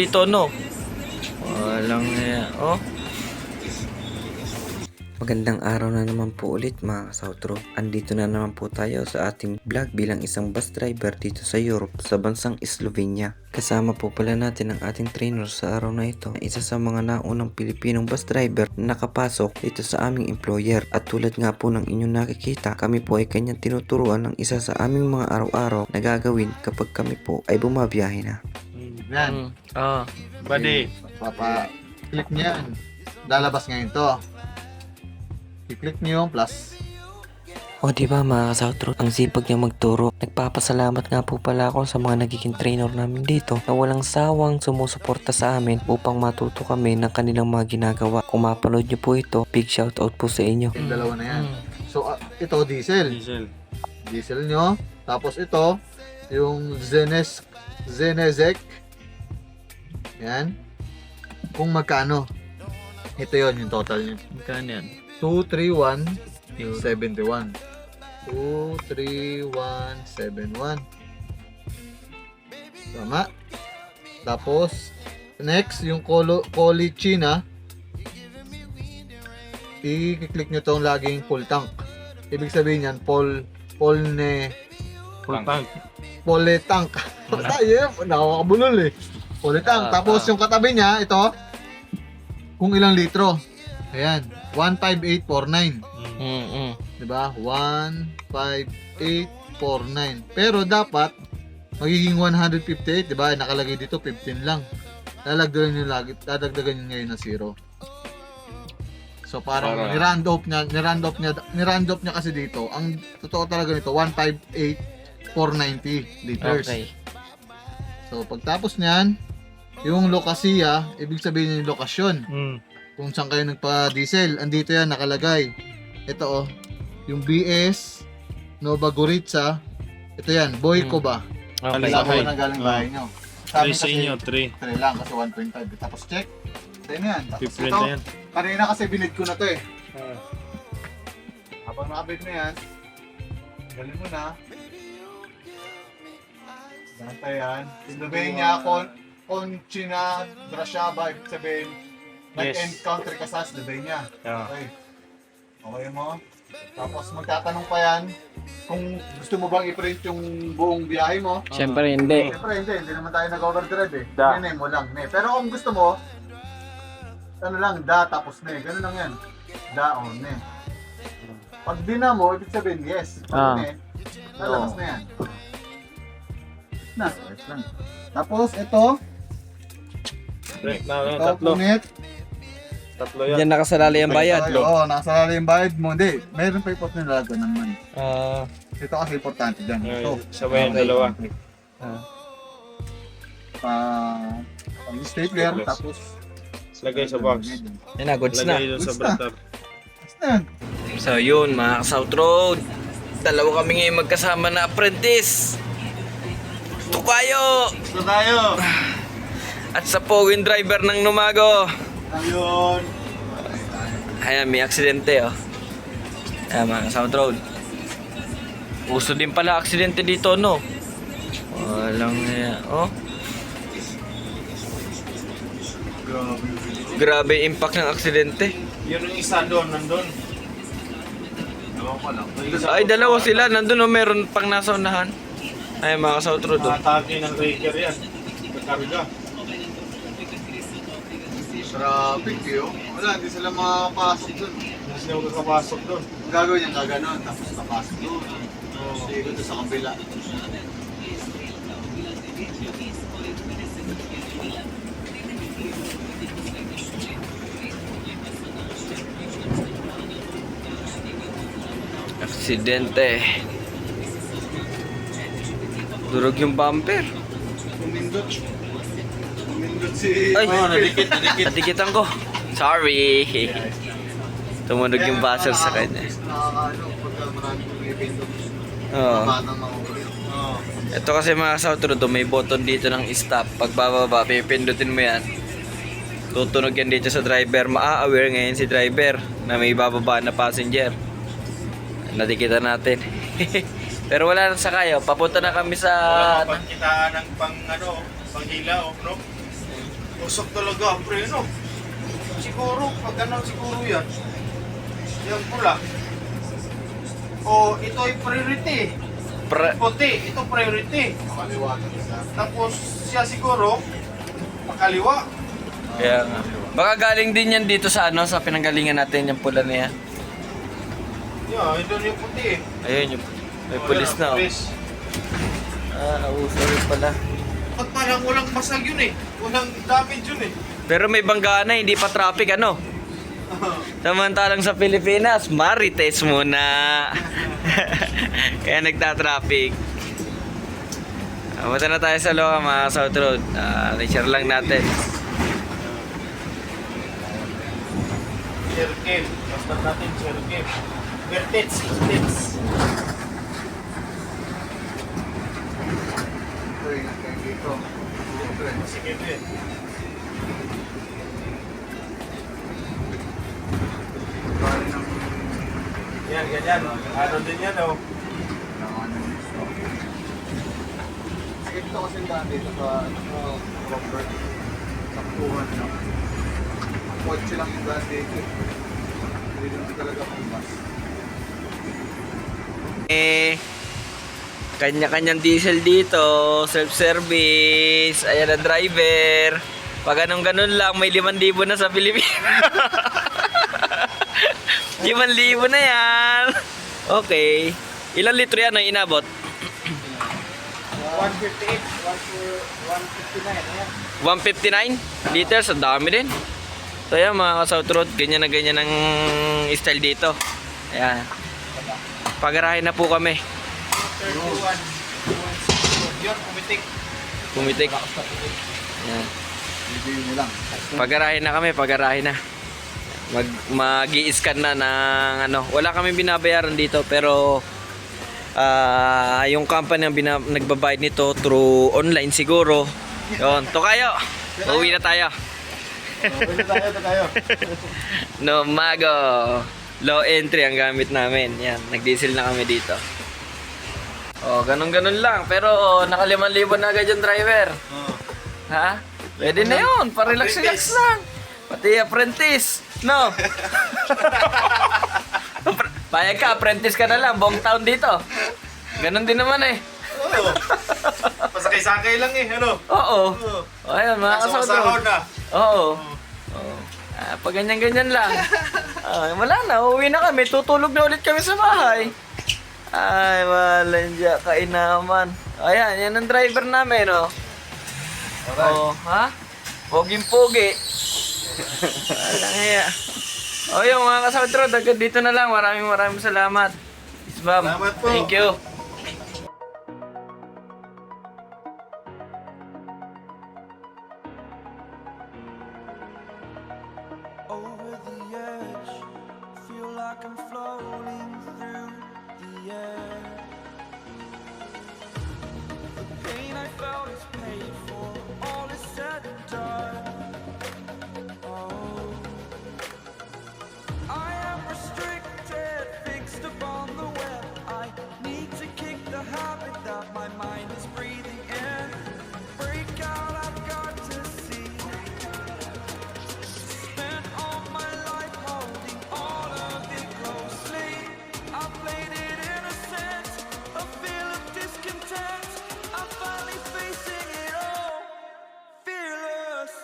Dito no. Walang oh. Magandang araw na naman po ulit mga kasautro. Andito na naman po tayo sa ating vlog bilang isang bus driver dito sa Europe sa bansang Slovenia. Kasama po pala natin ang ating trainer sa araw na ito. Isa sa mga naunang Pilipinong bus driver na nakapasok dito sa aming employer. At tulad nga po ng inyong nakikita, kami po ay kanyang tinuturuan ng isa sa aming mga araw-araw na gagawin kapag kami po ay bumabiyahe na. Yan. Buddy. Papa-click niyo yan. Lalabas ngayon to. I-click niyo yung plus. O diba mga kasautro, ang sipag niya magturo. Nagpapasalamat nga po pala ako sa mga nagiging trainer namin dito na walang sawang sumusuporta sa amin upang matuto kami ng kanilang mga ginagawa. Kung mapanood niyo po ito, big shoutout po sa inyo. Yung dalawa na yan. So, ito diesel. Diesel nyo. Tapos ito, yung Zenezek. Yan. Kung magkano. Ito yon yung total nyo. Magkano yan? 23171. 23171. Tama. Tapos next yung Colichina. I-click nyo tong laging full tank. Ibig sabihin yan full tank. Basta yun, nakakabulol eh. Full tank. Tapos yung katabi niya, ito, kung ilang litro. Ayan, 15849. Diba? 15849. Pero dapat magiging 158, diba? Nakalagay dito 15 lang. Dadagdagan nyo ngayon na 0. So parang ni-round off niya kasi dito. Ang totoo talaga nito 158,490 liters. Okay. So pagtapos niyan, yung lokasya, ibig sabihin yung lokasyon. Kung saan kayo nagpa-diesel, andito yan nakalagay. Ito yung BS Nova Gorica. Ito yan, Boyko ba? Okay. Wala ko na galing bahay nyo. Sa amin Sa inyo, 3. 3 lang kasi 1.5. Tapos check. Ito yan. Tapos Different ito, na yan. kanina kasi binid ko na to eh. Habang nakabid mo yan, galing mo na. Danta yan. Sabihin niya, Conchina Brashaba, ibig sabihin, nag-end country ka sa sabihin niya. Okay. Okay mo? Tapos magtatanong pa yan kung gusto mo bang i-print yung buong biyahe mo. Siyempre hindi. Siyempre hindi naman tayo nag-overdrive eh. Da. Ne mo lang, ne. Pero kung gusto mo, ano lang, da tapos ne. Ganun lang yan. Da o ne. Pag di na mo, ibig sabihin yes. Pag ne, lalabas na yan. Ayos lang. Tapos ito, Tatlo. punit. Tatlo yan. Yan nakasalali ang bayad. Oo, nakasalali yung bayad mo. Hindi, mayroon pa ipot na nalaga naman. Ito kasi importante dyan. Ito. Sabay yung dalawa. Stapler, Staples. tapos Lagay sa box. Yan na, goods na. Lagay doon sa Goods na. bratter. yan. So yun mga ka-South Road, dalawa kami ngayon magkasama na apprentice. Tukayo! Gusto tayo. At sa poging driver ng Numago. Ayun. Ayan, may aksidente oh. Ayan mga South Road. Uso din pala aksidente dito no. Walang oh. Grabe impact ng aksidente. Yun yung isa doon, nandun. Ewan ko lang. Ay dalawa sila, nandun oh, meron pang nasa unahan. Ayan mga South Road oh. Atake ng breaker yan. Kakarga. Traffic yun. Wala, hindi sila makapasok dun. Hindi sila magkakapasok doon. Ang gagawin yung gaganon, tapos kapasok dun. Sige doon sa kabila. Aksidente. Durog yung bumper. Pumindot si... Ay, nadikitan ko. Sorry. Tumunog yung buzzer sa kanya. Nakakaano, pagka maraming pumipindot. Oo. Batang makukulit. Ito kasi mga South Road, may button dito ng stop. Pag bababa, pipindutin mo yan. Tutunog yan dito sa driver. Maa-aware ngayon si driver na may bababa na passenger. Nadikitan natin. Pero wala nang sakayo. Papunta na kami sa... Wala pa pagkitaan ng pang hilaw, bro. Usok talaga ang preno. Siguro, pag ganun siguro yan. Yung pula. O, ito ay priority. Puti, ito priority. Makaliwa ka isa. Tapos siya siguro, makaliwa. Kaya nga. Baka galing din yan dito sa ano, sa pinanggalingan natin yung pula na yan. Yeah, ito yung puti. Ayun, yung may pulis na. Oh. Pulis. Sorry pala. At parang walang basag yun eh. Walang damage yun eh. Pero may banggaan na, hindi pa traffic ano. Samantalang sa Pilipinas, marites muna. Kaya nagta-traffic. Punta na tayo sa Loka mga South Road. I-share lang natin. Share game. Basta natin share game. Vertits. Ito, ingat kayo dito. Siyempre. Sige din. Bali ng Yan, ganyan. Ano din yan oh. ano nito. Sige, dito kasi daan dito sa Robert. Saktuhan na. Kotse lang yung daan dito. Hindi naman talaga pumas. Kanya-kanyang diesel dito, self-service, ayan ang driver. Pag ganun-ganun lang, may 5,000 na sa Pilipinas. 5,000 na yan. Okay. Ilang litro yan ang inabot? 158, 159 liters, ang dami din. So yan mga ka-South Road, ganyan na ganyan ang style dito. Ayan. Pagarahin na po kami. 131. Yun, pumitik. Pumitik. Ayan. Bibigyan mo lang. Pagarahin na kami, pagarahin na. Mag-i-scan na ng ano. Wala kami binabayaran dito pero yung company ang nagbabayad nito through online siguro. Yun, to kayo. Uwi na tayo. Pwede tayo. No mago. Low entry ang gamit namin. Yan, nag-diesel na kami dito. Oh, ganun-ganun lang. Pero naka 5,000 na agad yung driver. Ha? Pwede na yun. Pa-relax-relax lang. Pati apprentice. No? Payag ka, apprentice ka na lang. Buong taon dito. Ganun din naman eh. Oo. Pasakay-sakay lang eh, ano? Oo. Ayun, mga Sahod kasawad. na. Oo. Oo. Pag ganyan-ganyan lang. Wala na, uwi na kami. Tutulog na ulit kami sa bahay. Ay, walang kainaman. Ayan, yan ang driver namin, oh. Oh, ha? Poging-pogi. Walang hiya. O yung mga kasawad road, agad dito na lang. Maraming salamat. Isbam. Salamat po. Thank you. Over the edge, feel like I'm floating through the air. The pain I felt is paid for, all is said and done. Oh, I am restricted, fixed upon the web. I need to kick the habit that my mind is breathing in. Break out, I've got to see. Spent all my life holding all of it closely. I played it innocent, a feel of discontent. I'm finally facing it all, fearless.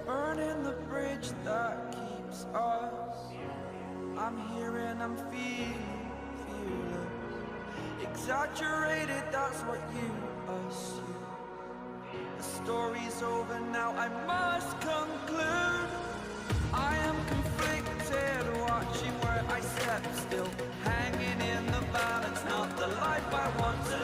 Burning the bridge that keeps us. I'm here and I'm feeling fearless. Exaggerated, that's what you assume. The story's over now, I must conclude. I am conflicted, watching where I step still, hanging in the balance, not the life I want to